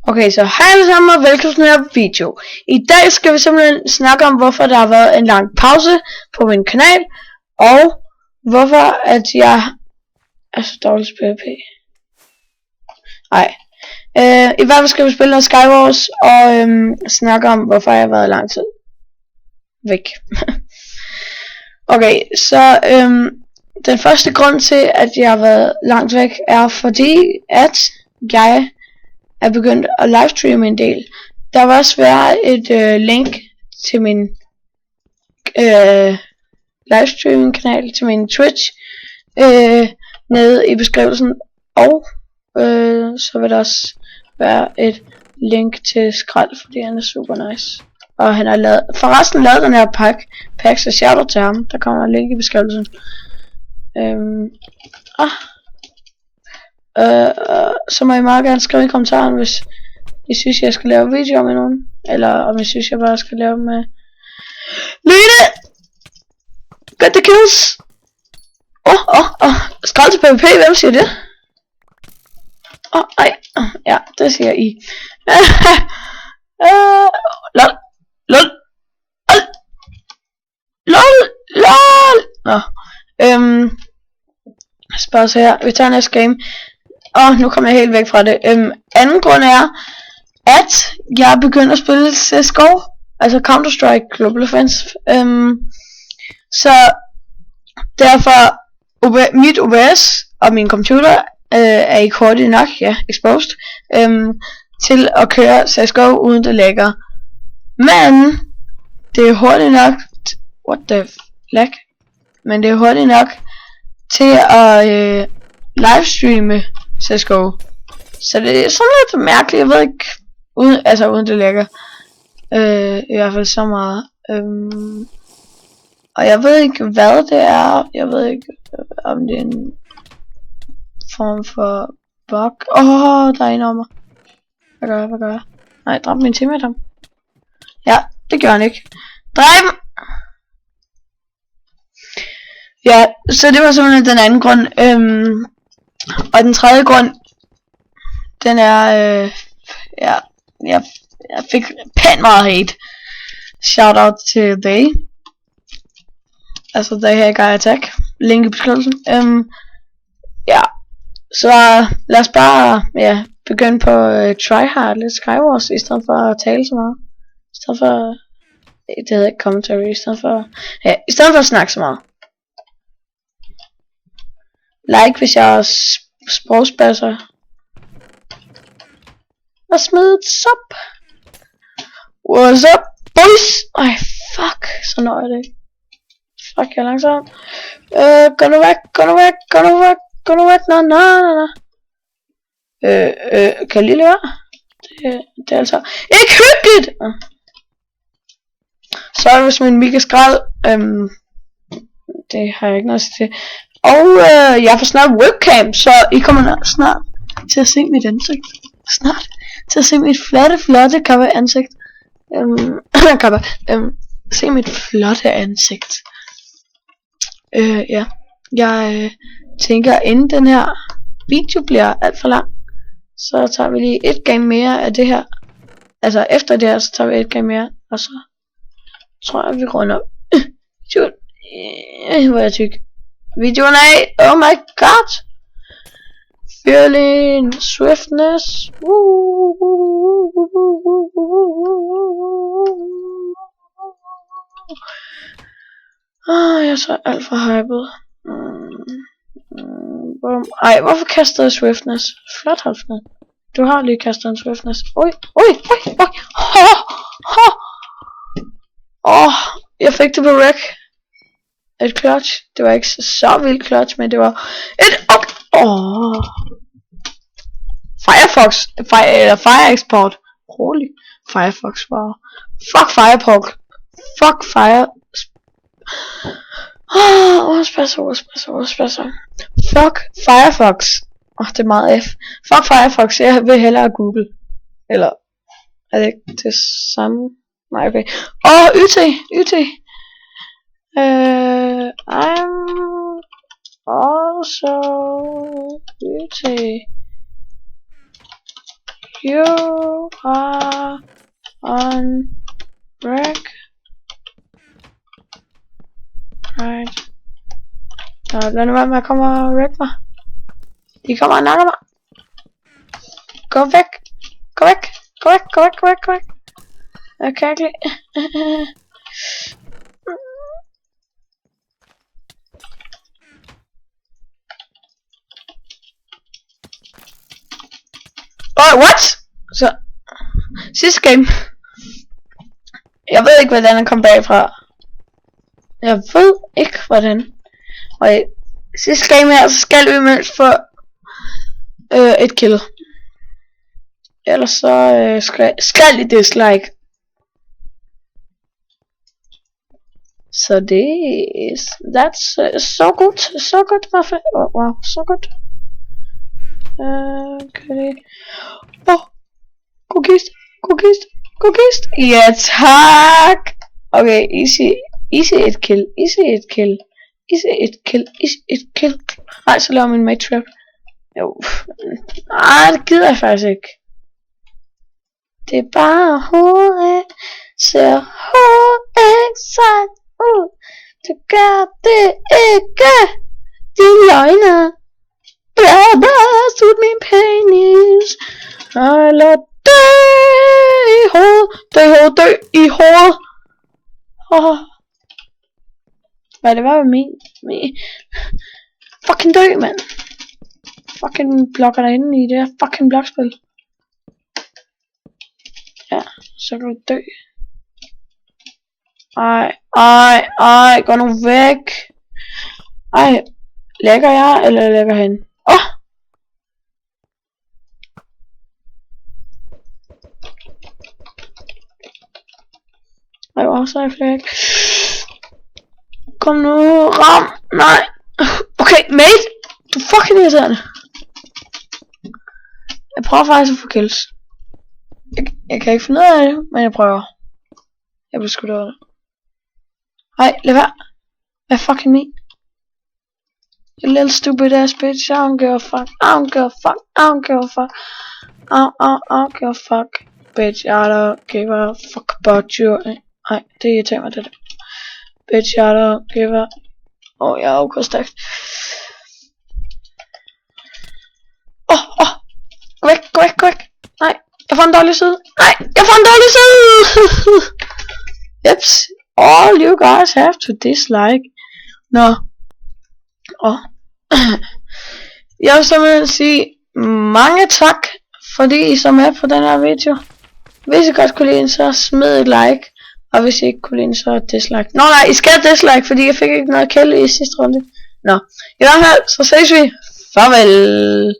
Okay, så hej alle sammen og velkommen til den her video. I dag skal vi simpelthen snakke om, hvorfor der har været en lang pause på min kanal, og hvorfor at jeg er så dårlig til PvP. Nej. I hvert fald skal vi spille noget Skywars og snakke om, hvorfor jeg har været lang tid væk. Okay, så den første grund til, at jeg har været langt væk, er fordi, at jeg er begyndt at livestreame en del. Der vil også være et link til min livestreaming kanal, til min Twitch, nede i beskrivelsen, og så vil der også være et link til Skrald, fordi han er super nice. Og han har forresten lavet den her pack, så shoutout til ham. Der kommer et link i beskrivelsen. Så må I meget gerne skrive i kommentaren, hvis I synes jeg skal lave videoer med nogen, eller om I synes jeg bare skal lave med Lene. Get the kills. Skrald til PvP, hvem siger det? Ja, det siger I. Lol. Nå. Spørg så her. Vi tager næste game. Nu kommer jeg helt væk fra det. Anden grund er, at jeg er begyndt at spille CSGO, altså Counter-Strike Global Offensive. Så derfor mit OBS og min computer er ikke hurtigt nok, exposed, til at køre CSGO uden det lægger. Men det er hurtigt nok, men det er hurtigt nok til at livestreame CSGO. Så det er sådan lidt mærkeligt, jeg ved ikke, uden det lægger. I hvert fald så meget. Og jeg ved ikke hvad det er. Jeg ved ikke om det er en form for bug. Der er en over mig. Hvad gør jeg? Nej, dræb min teammate ham. Ja, det gør han ikke. Dræb! Ja, så det var simpelthen den anden grund. Og den tredje grund, den er, jeg fik pænt meget hate. Shoutout til they. Altså they her guy attack. Link i beskrivelsen. Ja, så lad os bare begynde på tryhard lidt Skywars, i stedet for at tale så meget. I stedet for, det hedder ikke commentary, i stedet for at snakke så meget. Like hvis jeg er sprogspasser. Og smid et sub. What's up, boys? Fuck, så når jeg det ikke. Fuck, jeg er langsom. Gå nu væk, nå. Kan jeg lige lade være? Det er altså ikke hyggeligt. Sorry hvis min mic er skrald. Det har jeg ikke noget at sige til. Og jeg får snart webcam, så I kommer snart til at se mit ansigt. Snart til at se mit flotte cover ansigt. Se mit flotte ansigt. Ja. Jeg tænker, inden den her video bliver alt for lang, så tager vi lige et game mere af det her. Altså efter det her, så tager vi et game mere, og så tror jeg vi runder op. Hvor er jeg tyk. Videoen af, oh my god. Feeling swiftness. Jeg er så alt for hyped. Hvorfor kaster jeg swiftness? Flot halvfnat. Du har lige kastet en swiftness. Oj. Jeg fik det på wreck. Et clutch. Det var ikke så vildt clutch, men det var et Firefox. Fire export. Rolig. Firefox var. Fuck Firefox. Fuck Fire. Spasser. Fuck Firefox. Det er meget F. Fuck Firefox. Jeg vil hellere Google. Eller er det ikke det samme? Nej, okay. YT. I'm also YT. You are on wreck. Right. Lad nu være med at komme og wreck mig. De kommer og nakker mig. Gå væk. Gå væk. Gå væk. Gå væk. Gå væk. Gå væk. Jeg kan ikke lide. What? Så sidste game. Jeg ved ikke hvordan han kom bagfra. Jeg ved ikke hvordan. Og sidste game her, så skal vi mindst få et kill. Ellers så skal I dislike. Så det that's so good. So good. Oh, wow, so good. Okay. God kist. God kist. God kist. Ja tak. Okay, easy et kill. Easy et kill. Easy et kill. Easy et kill. Nej, så laver min mate trap. Jo. Nej, det gider jeg faktisk ikke. Det er bare hovedet. Ser hovedet sagt ud. Du gør det ikke. Dine løgne. Bare sut min penis. Eller dø i hovedet. Dø i hovedet. Dø i hovedet. Hvad det var med min fucking dø, mand. Fucking blokker dig inde i det her fucking blokspil. Ja, så kan du dø. Ej, gå nu væk. Ej, lægger jeg, eller lægger han? Ej, hvor så er jeg flæk. Kom nu, ram. Nej. Okay, mate. Du er fucking irriterende. Jeg prøver faktisk at få kills. Jeg kan ikke finde ud af det, men jeg prøver. Jeg bliver skudt over det. Ej, lad være. Hvad fucking me? You little stupid ass bitch. I don't give a fuck. I don't give a fuck. I don't give a fuck. I don't give a fuck. Bitch, I don't give a fuck about you. Ej, det irriterer mig det der. Bitch, I don't give a... jeg er okay stærkt. Gå væk, gå væk, gå væk. Nej, jeg får en dårlig side. Nej, jeg får en dårlig side. Jeps. All you guys have to dislike. Nå. Jeg vil simpelthen sige mange tak, fordi I så med på den her video. Hvis I godt kunne lide den, så smid et like. Og hvis I ikke kunne lide den, så dislike. Nå nej, I skal dislike, fordi jeg fik ikke noget kælde i sidste runde. Nå, i hvert fald, så ses vi. Farvel.